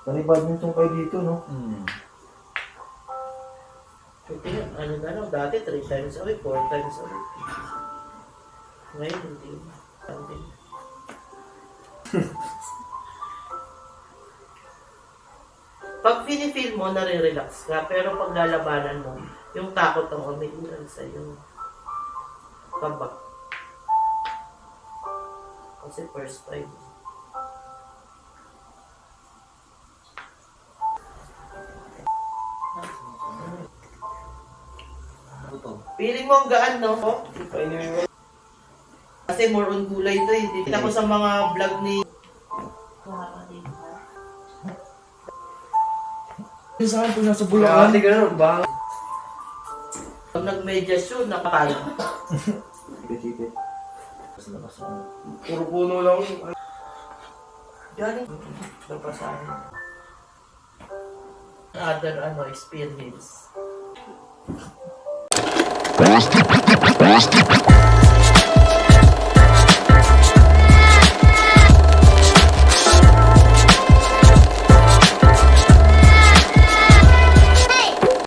Nani-badminton kayo dito, no? Ano na lang, dati 3 times a week, 4 times a week. Ngayon, hindi. Pag feel mo, nare-relax ka, pero pag lalabanan mo, yung takot ang umiiral sa'yo. Kaba. Kasi first time. Feeling mo ang gaan, no? Kasi more on gulay to eh. Dito ko sa mga vlog ni... Saan po nasa Bulacan? Hindi ganun, bang. Pag nag-medyas yun, nakakala. Sikit-sikit. Puro puno lang. Galing. Napasahin. Other experience.